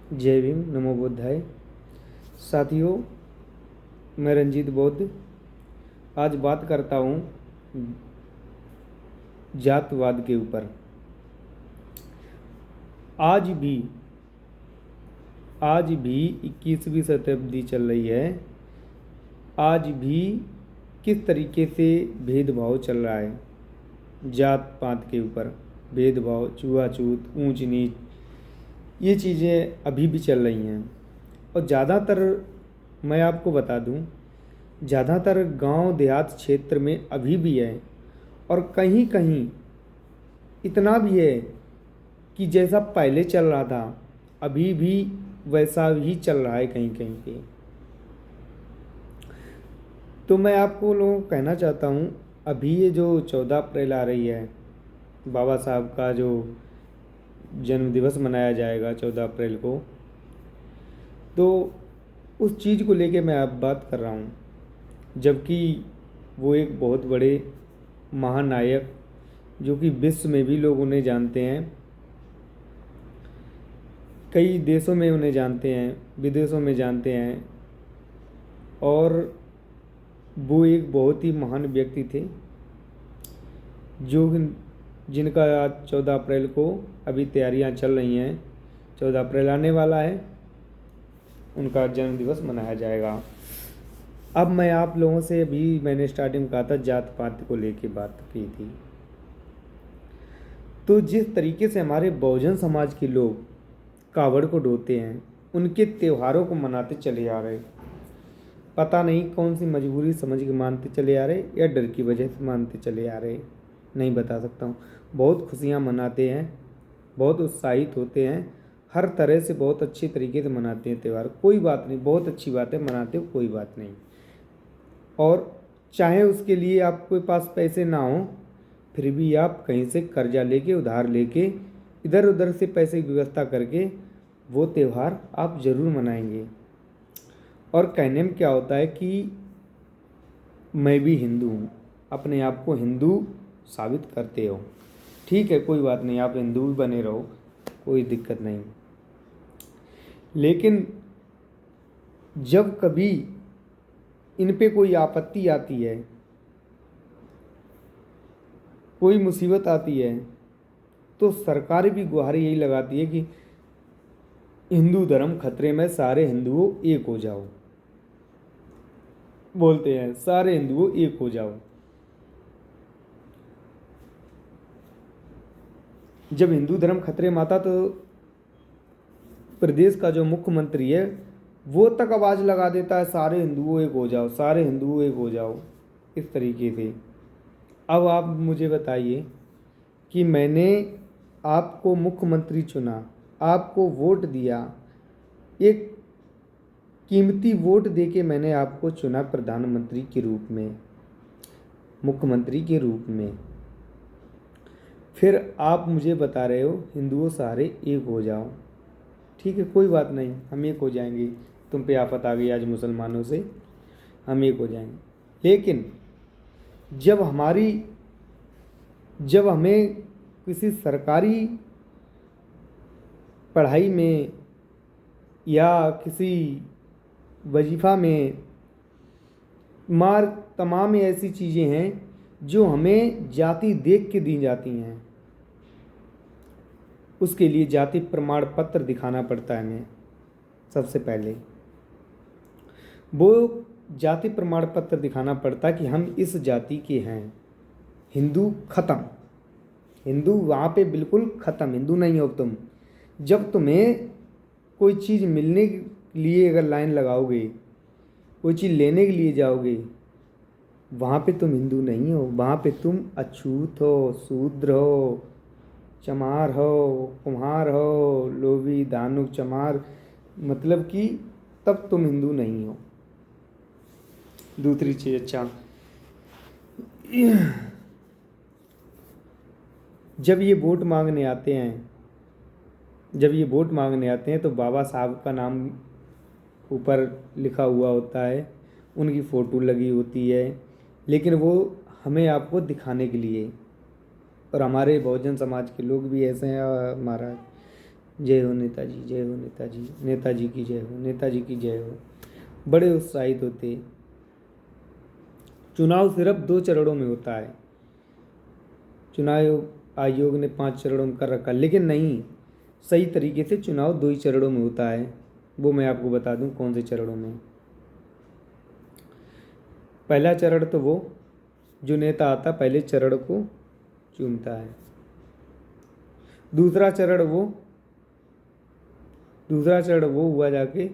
जय भीम, नमो बुद्धाय। साथियों, मैं रंजीत बौद्ध आज बात करता हूँ जातवाद के ऊपर। आज भी 21वीं शताब्दी चल रही है। आज भी किस तरीके से भेदभाव चल रहा है जात पात के ऊपर, भेदभाव, छुआछूत, ऊंच नीच, ये चीज़ें अभी भी चल रही हैं। और ज़्यादातर मैं आपको बता दूं, ज़्यादातर गांव देहात क्षेत्र में अभी भी है, और कहीं कहीं इतना भी है कि जैसा पहले चल रहा था अभी भी वैसा ही चल रहा है कहीं कहीं पे। तो मैं आपको लोगों को कहना चाहता हूँ, अभी ये जो 14 अप्रैल आ रही है, बाबा साहब का जो जन्म दिवस मनाया जाएगा 14 अप्रैल को, तो उस चीज़ को लेके मैं अब बात कर रहा हूँ। जबकि वो एक बहुत बड़े महानायक, जो कि विश्व में भी लोग उन्हें जानते हैं, कई देशों में उन्हें जानते हैं, विदेशों में जानते हैं, और वो एक बहुत ही महान व्यक्ति थे, जो जिनका आज 14 अप्रैल को अभी तैयारियां चल रही हैं। 14 अप्रैल आने वाला है, उनका जन्म दिवस मनाया जाएगा। अब मैं आप लोगों से, अभी मैंने स्टार्टिंग में कहा था जात पात को लेके बात की थी, तो जिस तरीके से हमारे बहुजन समाज के लोग कावड़ को ढोते हैं, उनके त्योहारों को मनाते चले आ रहे, पता नहीं कौन सी मजबूरी समझ के मानते चले आ रहे या डर की वजह से मानते चले आ रहे, नहीं बता सकता हूँ। बहुत खुशियाँ मनाते हैं, बहुत उत्साहित होते हैं, हर तरह से बहुत अच्छी तरीके से मनाते हैं त्यौहार। कोई बात नहीं, बहुत अच्छी बात है, मनाते हो, कोई बात नहीं। और चाहे उसके लिए आपके पास पैसे ना हो, फिर भी आप कहीं से कर्जा लेके, उधार लेके, इधर उधर से पैसे की व्यवस्था करके वो त्यौहार आप ज़रूर मनाएंगे। और कहने में क्या होता है कि मैं भी हिंदू हूँ, अपने आप को हिंदू साबित करते हो, ठीक है, कोई बात नहीं, आप हिंदू भी बने रहो, कोई दिक्कत नहीं। लेकिन जब कभी इन पे कोई आपत्ति आती है, कोई मुसीबत आती है, तो सरकार भी गुहार यही लगाती है कि हिंदू धर्म खतरे में, सारे हिंदुओं एक हो जाओ। बोलते हैं सारे हिंदुओं एक हो जाओ। जब हिंदू धर्म खतरे में आता, तो प्रदेश का जो मुख्यमंत्री है वो तक आवाज़ लगा देता है, सारे हिंदुओं एक हो जाओ, सारे हिंदुओं एक हो जाओ, इस तरीके से। अब आप मुझे बताइए कि मैंने आपको मुख्यमंत्री चुना, आपको वोट दिया, एक कीमती वोट देके मैंने आपको चुना प्रधानमंत्री के रूप में, मुख्यमंत्री के रूप में, फिर आप मुझे बता रहे हो हिंदुओं सारे एक हो जाओ। ठीक है, कोई बात नहीं, हम एक हो जाएंगे, तुम पे आफत आ गई आज मुसलमानों से, हम एक हो जाएंगे। लेकिन जब हमें किसी सरकारी पढ़ाई में या किसी वजीफ़ा में तमाम ऐसी चीज़ें हैं जो हमें जाति देख के दी जाती हैं, उसके लिए जाति प्रमाण पत्र दिखाना पड़ता है हमें। सबसे पहले वो जाति प्रमाण पत्र दिखाना पड़ता है कि हम इस जाति के हैं। हिंदू ख़त्म, हिंदू वहाँ पे बिल्कुल ख़त्म, हिंदू नहीं हो तुम। जब तुम्हें कोई चीज़ मिलने के लिए अगर लाइन लगाओगे, कोई चीज़ लेने के लिए जाओगे, वहाँ पे तुम हिंदू नहीं हो, वहाँ पे तुम अछूत हो, शूद्र हो, चमार हो, कुम्हार हो, लोभी, दानुक, चमार, मतलब कि तब तुम हिंदू नहीं हो। दूसरी चीज़, अच्छा, जब ये वोट मांगने आते हैं, तो बाबा साहब का नाम ऊपर लिखा हुआ होता है, उनकी फ़ोटो लगी होती है, लेकिन वो हमें आपको दिखाने के लिए, और हमारे बहुजन समाज के लोग भी ऐसे हैं महाराज, जय हो नेताजी, जय हो नेताजी, नेताजी की जय हो, नेताजी की जय हो। बड़े उत्साहित होते। चुनाव सिर्फ 2 चरणों में होता है। चुनाव आयोग ने 5 चरणों में कर रखा, लेकिन नहीं, सही तरीके से चुनाव 2 ही चरणों में होता है। वो मैं आपको बता दूं कौन से चरणों में। पहला चरण तो वो जो नेता आता पहले चरण को चुनता है। दूसरा चरण वो हुआ जाके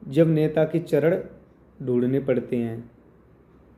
जब नेता के चरण ढूंढने पड़ते हैं।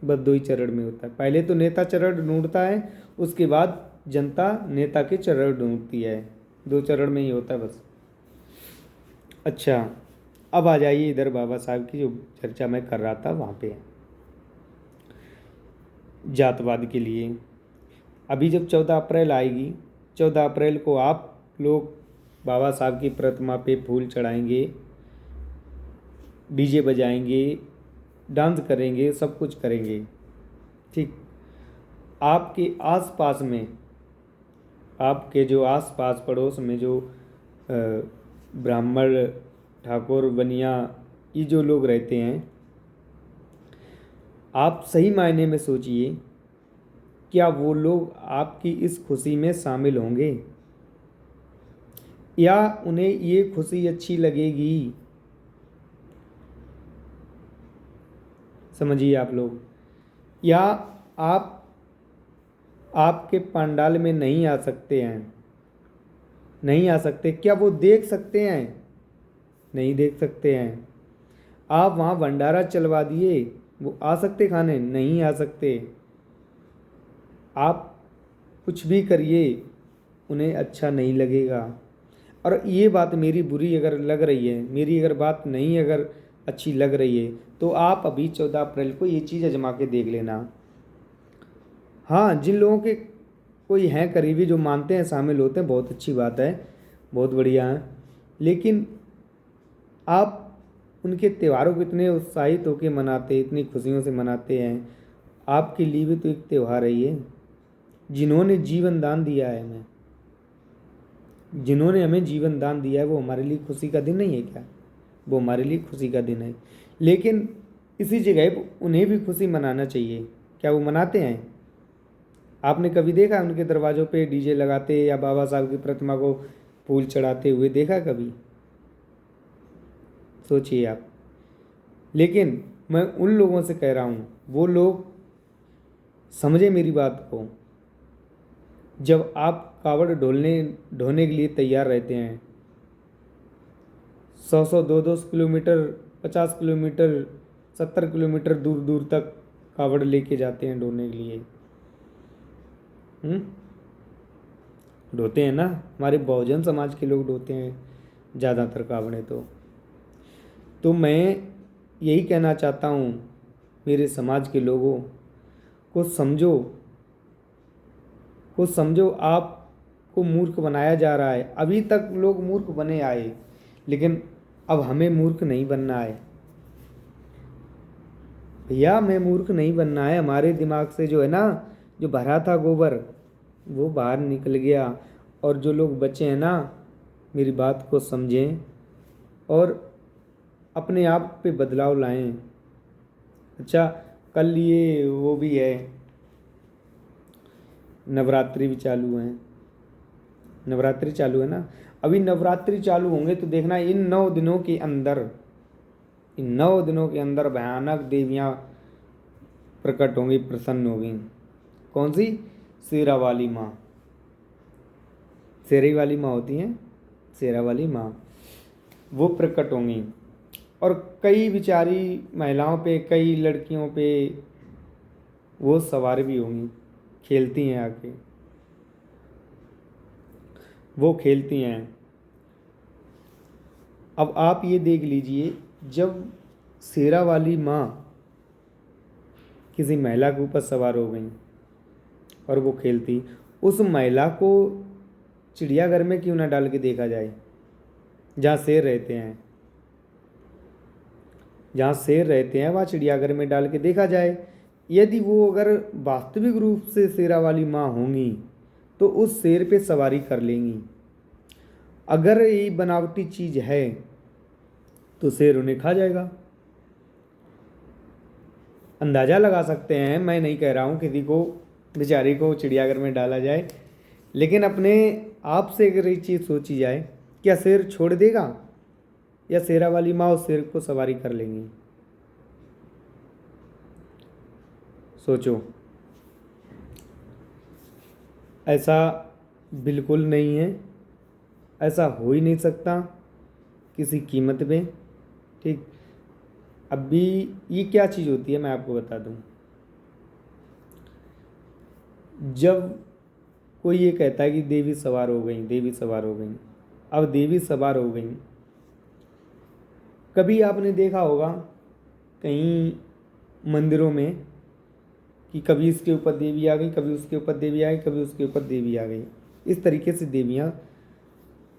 बस 2 ही चरण में होता है। पहले तो नेता चरण ढूंढता है, उसके बाद जनता नेता के चरण ढूंढती है। 2 चरण में ही होता है बस। अच्छा, अब आ जाइए इधर बाबा साहब की जो चर्चा मैं कर रहा था वहाँ पे, जातवाद के लिए। अभी जब 14 अप्रैल आएगी, 14 अप्रैल को आप लोग बाबा साहब की प्रतिमा पे फूल चढ़ाएंगे, डीजे बजाएंगे, डांस करेंगे, सब कुछ करेंगे, ठीक। आपके आसपास में, आपके जो आसपास पड़ोस में जो ब्राह्मण, ठाकुर, बनिया, ये जो लोग रहते हैं, आप सही मायने में सोचिए, क्या वो लोग आपकी इस खुशी में शामिल होंगे या उन्हें ये खुशी अच्छी लगेगी? समझिए आप लोग। या आप आपके पंडाल में नहीं आ सकते हैं, नहीं आ सकते, क्या वो देख सकते हैं? नहीं देख सकते हैं। आप वहाँ भंडारा चलवा दिए, वो आ सकते खाने? नहीं आ सकते। आप कुछ भी करिए, उन्हें अच्छा नहीं लगेगा। और ये बात मेरी बुरी अगर लग रही है, मेरी अगर बात नहीं अगर अच्छी लग रही है, तो आप अभी 14 अप्रैल को ये चीज़ आजमा के देख लेना। हाँ, जिन लोगों के कोई हैं करीबी जो मानते हैं, शामिल होते हैं, बहुत अच्छी बात है, बहुत बढ़िया है। लेकिन आप उनके त्योहारों को इतने उत्साहित होकर मनाते, इतनी खुशियों से मनाते हैं। आपके लिए भी तो एक त्यौहार है ये। जिन्होंने जीवन दान दिया है हमें, जिन्होंने हमें जीवन दान दिया है, वो हमारे लिए खुशी का दिन नहीं है क्या? वो हमारे लिए खुशी का दिन है। लेकिन इसी जगह उन्हें भी खुशी मनाना चाहिए। क्या वो मनाते हैं? आपने कभी देखा उनके दरवाज़ों पे डीजे लगाते या बाबा साहब की प्रतिमा को फूल चढ़ाते हुए देखा कभी? सोचिए आप। लेकिन मैं उन लोगों से कह रहा हूँ, वो लोग समझे मेरी बात को। जब आप कावड़ ढोने के लिए तैयार रहते हैं, 100 200 किलोमीटर, 50 किलोमीटर, 70 किलोमीटर दूर दूर तक कावड़ लेके जाते हैं ढोने के लिए। ढोते हैं ना, हमारे बहुजन समाज के लोग ढोते हैं ज़्यादातर कावड़े। तो मैं यही कहना चाहता हूँ, मेरे समाज के लोगों को समझो, आपको मूर्ख बनाया जा रहा है। अभी तक लोग मूर्ख बने आए, लेकिन अब हमें मूर्ख नहीं बनना है भैया, हमें मूर्ख नहीं बनना है। हमारे दिमाग से जो है ना, जो भरा था गोबर, वो बाहर निकल गया। और जो लोग बचे हैं ना, मेरी बात को समझें और अपने आप पे बदलाव लाएं। अच्छा, कल ये वो भी है, नवरात्रि भी चालू है। नवरात्रि चालू है ना, अभी नवरात्रि चालू होंगे तो देखना, इन 9 दिनों के अंदर, इन 9 दिनों के अंदर भयानक देवियाँ प्रकट होंगी, प्रसन्न होंगी। कौन सी? शेरा वाली माँ। शेरे वाली माँ होती हैं, शेरा वाली माँ, वो प्रकट होंगी। और कई बिचारी महिलाओं पे, कई लड़कियों पे वो सवार भी होंगी, खेलती हैं आके, वो खेलती हैं। अब आप ये देख लीजिए, जब शेरा वाली माँ किसी महिला के ऊपर सवार हो गई और वो खेलती, उस महिला को चिड़ियाघर में क्यों ना डाल के देखा जाए, जहाँ शेर रहते हैं, जहाँ शेर रहते हैं वहाँ चिड़ियाघर में डाल के देखा जाए। यदि वो अगर वास्तविक रूप से शेरा वाली माँ होंगी तो उस शेर पे सवारी कर लेंगी अगर ये बनावटी चीज़ है तो शेर उन्हें खा जाएगा। अंदाज़ा लगा सकते हैं, मैं नहीं कह रहा हूँ किसी को बेचारे को चिड़ियाघर में डाला जाए, लेकिन अपने आप से अगर ये चीज़ सोची जाए, क्या शेर छोड़ देगा या शेरा वाली माँ उस शेर को सवारी कर लेंगी? सोचो। ऐसा बिल्कुल नहीं है, ऐसा हो ही नहीं सकता किसी कीमत पे। ठीक, अभी ये क्या चीज़ होती है मैं आपको बता दूं। जब कोई ये कहता है कि देवी सवार हो गई, देवी सवार हो गई, अब देवी सवार हो गई, कभी आपने देखा होगा कहीं मंदिरों में कि कभी इसके ऊपर देवी आ गई, कभी उसके ऊपर देवी आ गई, कभी उसके ऊपर देवी आ गई। इस तरीके से देवियाँ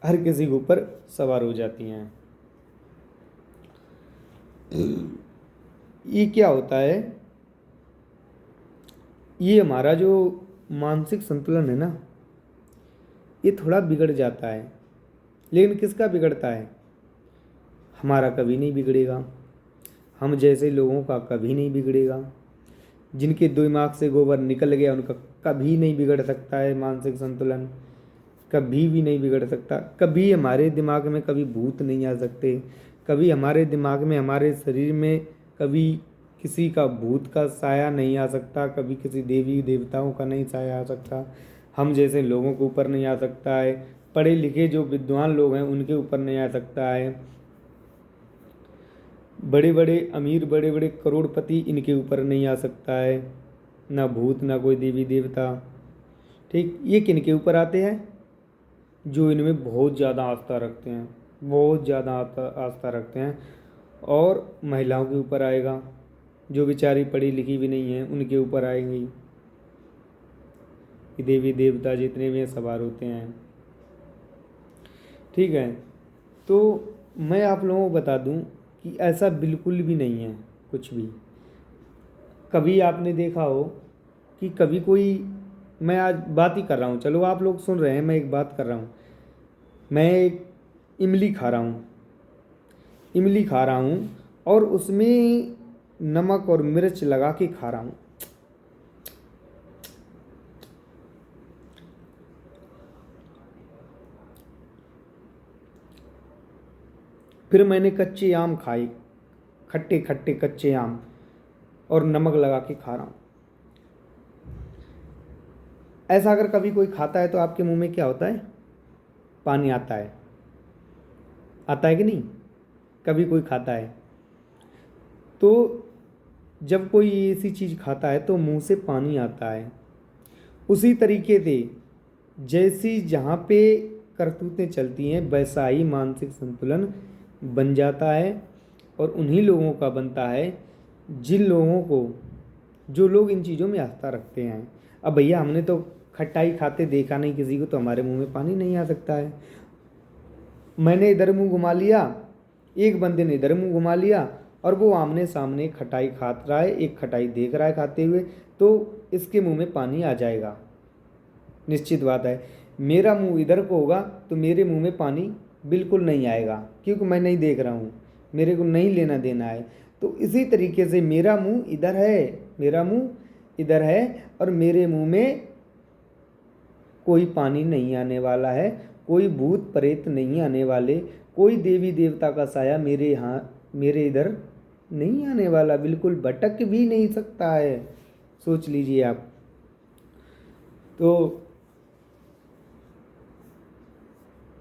हर किसी के ऊपर सवार हो जाती हैं। ये क्या होता है, ये हमारा जो मानसिक संतुलन है ना, ये थोड़ा बिगड़ जाता है। लेकिन किसका बिगड़ता है? हमारा कभी नहीं बिगड़ेगा, हम जैसे लोगों का कभी नहीं बिगड़ेगा। जिनके दिमाग से गोबर निकल गया उनका कभी नहीं बिगड़ सकता है मानसिक संतुलन, कभी भी नहीं बिगड़ सकता। कभी हमारे दिमाग में कभी भूत नहीं आ सकते, कभी हमारे दिमाग में, हमारे शरीर में कभी किसी का भूत का साया नहीं आ सकता, कभी किसी देवी देवताओं का नहीं साया आ सकता, हम जैसे लोगों के ऊपर नहीं आ सकता है, पढ़े लिखे जो विद्वान लोग हैं उनके ऊपर नहीं आ सकता है, बड़े बड़े अमीर, बड़े बड़े करोड़पति, इनके ऊपर नहीं आ सकता है, ना भूत ना कोई देवी देवता। ठीक, ये किन के ऊपर आते हैं? जो इनमें बहुत ज़्यादा आस्था रखते हैं, बहुत ज़्यादा आस्था रखते हैं। और महिलाओं के ऊपर आएगा, जो बेचारी पढ़ी लिखी भी नहीं है उनके ऊपर आएंगी। देवी देवता जितने भी सवार होते हैं। ठीक है, तो मैं आप लोगों को बता दूं कि ऐसा बिल्कुल भी नहीं है कुछ भी। कभी आपने देखा हो कि कभी कोई, मैं आज बात ही कर रहा हूँ, चलो आप लोग सुन रहे हैं, मैं एक बात कर रहा हूँ, मैं एक इमली खा रहा हूँ, इमली खा रहा हूँ और उसमें नमक और मिर्च लगा के खा रहा हूँ। फिर मैंने कच्चे आम खाए, खट्टे खट्टे कच्चे आम, और नमक लगा के खा रहा हूँ। ऐसा अगर कभी कोई खाता है तो आपके मुंह में क्या होता है? पानी आता है, आता है कि नहीं? कभी कोई खाता है तो जब कोई ऐसी चीज़ खाता है तो मुंह से पानी आता है। उसी तरीके से जैसी जहाँ पे करतूतें चलती हैं वैसा ही मानसिक संतुलन बन जाता है, और उन्हीं लोगों का बनता है जिन लोगों को, जो लोग इन चीज़ों में आस्था रखते हैं। अब भैया हमने तो खटाई खाते देखा नहीं किसी को, तो हमारे मुंह में पानी नहीं आ सकता है। मैंने इधर मुंह घुमा लिया, एक बंदे ने इधर मुंह घुमा लिया, और वो आमने सामने खटाई खा रहा है, एक खटाई देख रहा है खाते हुए, तो इसके मुंह में पानी आ जाएगा, निश्चित बात है। मेरा मुंह इधर को होगा तो मेरे मुंह में पानी बिल्कुल नहीं आएगा, क्योंकि मैं नहीं देख रहा हूँ, मेरे को नहीं लेना देना है। तो इसी तरीके से मेरा मुंह इधर है, मेरा मुंह इधर है, और मेरे मुंह में कोई पानी नहीं आने वाला है, कोई भूत प्रेत नहीं आने वाले, कोई देवी देवता का साया मेरे यहाँ, मेरे इधर नहीं आने वाला, बिल्कुल भटक भी नहीं सकता है। सोच लीजिए आप। तो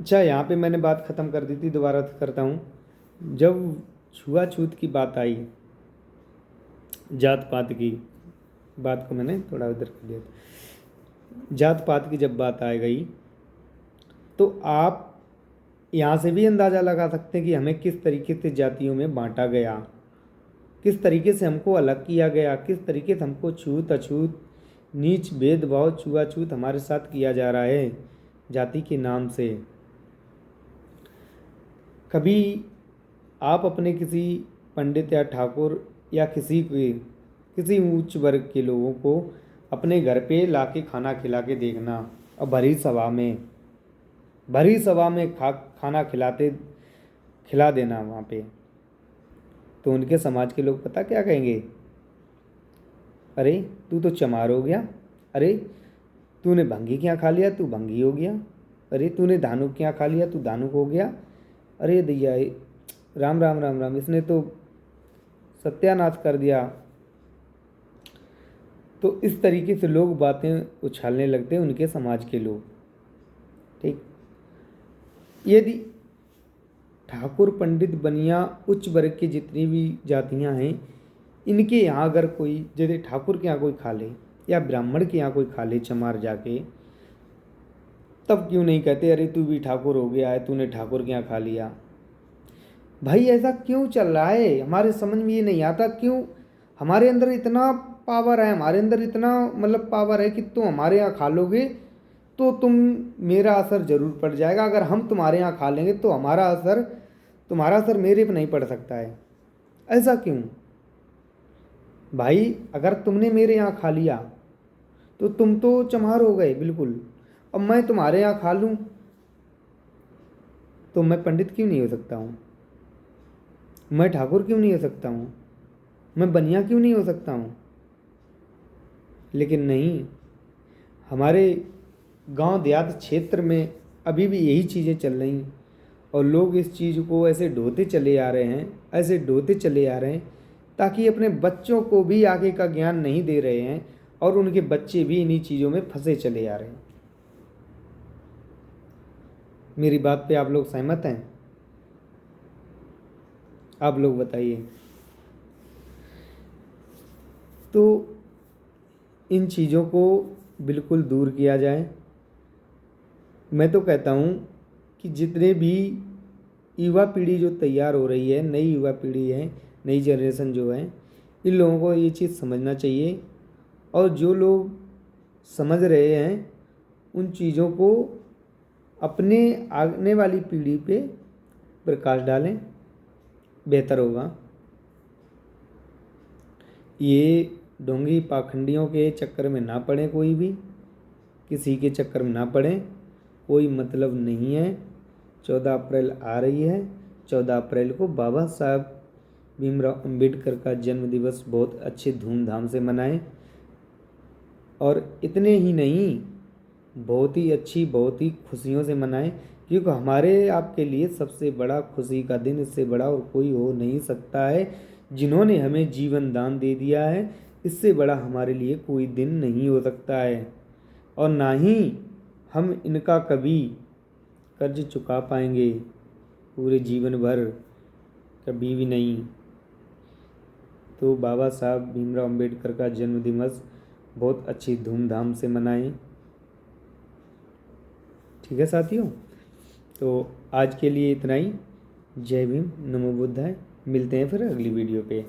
अच्छा, यहाँ पे मैंने बात ख़त्म कर दी थी, दोबारा करता हूँ। जब छुआछूत की बात आई, जात पात की बात को मैंने थोड़ा उधर कर दिया, जात पात की जब बात आ गई तो आप यहाँ से भी अंदाज़ा लगा सकते हैं कि हमें किस तरीके से जातियों में बांटा गया, किस तरीके से हमको अलग किया गया, किस तरीके से हमको छूत अछूत, नीच भेदभाव, छुआछूत हमारे साथ किया जा रहा है जाति के नाम से। कभी आप अपने किसी पंडित या ठाकुर या किसी उच्च वर्ग के लोगों को अपने घर पे लाके खाना खिला के देखना, और भरी सभा में भरी सभा में खाना खिला देना वहाँ पे, तो उनके समाज के लोग पता क्या कहेंगे, अरे तू तो चमार हो गया, अरे तूने भंगी क्या खा लिया, तू भंगी हो गया, अरे तूने धानुक क्या खा लिया, तू धानुक हो गया, अरे दैया राम राम राम राम, इसने तो सत्यानाश कर दिया। तो इस तरीके से लोग बातें उछालने लगते हैं, उनके समाज के लोग। ठीक, यदि ठाकुर पंडित बनिया उच्च वर्ग की जितनी भी जातियां हैं, इनके यहाँ अगर कोई, जैसे ठाकुर के यहाँ कोई खा ले या ब्राह्मण के यहाँ कोई खा ले चमार जाके, तब क्यों नहीं कहते अरे तू भी ठाकुर हो गया है, तूने ठाकुर के यहाँ खा लिया। भाई ऐसा क्यों चल रहा है, हमारे समझ में ये नहीं आता, क्यों हमारे अंदर इतना पावर है, हमारे अंदर इतना मतलब पावर है कि तुम हमारे यहाँ खा लोगे तो मेरा असर जरूर पड़ जाएगा, अगर हम तुम्हारे यहाँ खा लेंगे तो तुम्हारा असर मेरे पे नहीं पड़ सकता है। ऐसा क्यों भाई, अगर तुमने मेरे यहाँ खा लिया तो तुम तो चमार हो गए बिल्कुल, अब मैं तुम्हारे यहाँ खा लूँ तो मैं पंडित क्यों नहीं हो सकता हूँ, मैं ठाकुर क्यों नहीं हो सकता हूँ, मैं बनिया क्यों नहीं हो सकता हूँ। लेकिन नहीं, हमारे गांव देहात क्षेत्र में अभी भी यही चीज़ें चल रही हैं और लोग इस चीज़ को ऐसे ढोते चले आ रहे हैं, ऐसे ढोते चले आ रहे हैं ताकि अपने बच्चों को भी आगे का ज्ञान नहीं दे रहे हैं और उनके बच्चे भी इन्हीं चीज़ों में फंसे चले आ रहे हैं। मेरी बात पे आप लोग सहमत हैं? आप लोग बताइए। तो इन चीज़ों को बिल्कुल दूर किया जाए। मैं तो कहता हूँ कि जितने भी युवा पीढ़ी जो तैयार हो रही है, नई युवा पीढ़ी है, नई जनरेशन जो है, इन लोगों को ये चीज़ समझना चाहिए और जो लोग समझ रहे हैं उन चीज़ों को अपने आने वाली पीढ़ी पे प्रकाश डालें, बेहतर होगा। ये ढोंगी पाखंडियों के चक्कर में ना पड़े, कोई भी किसी के चक्कर में ना पड़े, कोई मतलब नहीं है। 14 अप्रैल आ रही है, 14 अप्रैल को बाबा साहब भीमराव अंबेडकर का जन्म दिवस बहुत अच्छे धूमधाम से मनाएं और इतने ही नहीं, बहुत ही अच्छी, बहुत ही खुशियों से मनाएं, क्योंकि हमारे आपके लिए सबसे बड़ा खुशी का दिन इससे बड़ा और कोई हो नहीं सकता है। जिन्होंने हमें जीवन दान दे दिया है, इससे बड़ा हमारे लिए कोई दिन नहीं हो सकता है और ना ही हम इनका कभी कर्ज चुका पाएंगे पूरे जीवन भर, कभी भी नहीं। तो बाबा साहब भीमराव अंबेडकर का जन्म दिवस बहुत अच्छी धूमधाम से मनाएं। ठीक है साथियों, तो आज के लिए इतना ही। जय भीम, नमो बुद्धाय। मिलते हैं फिर अगली वीडियो पे।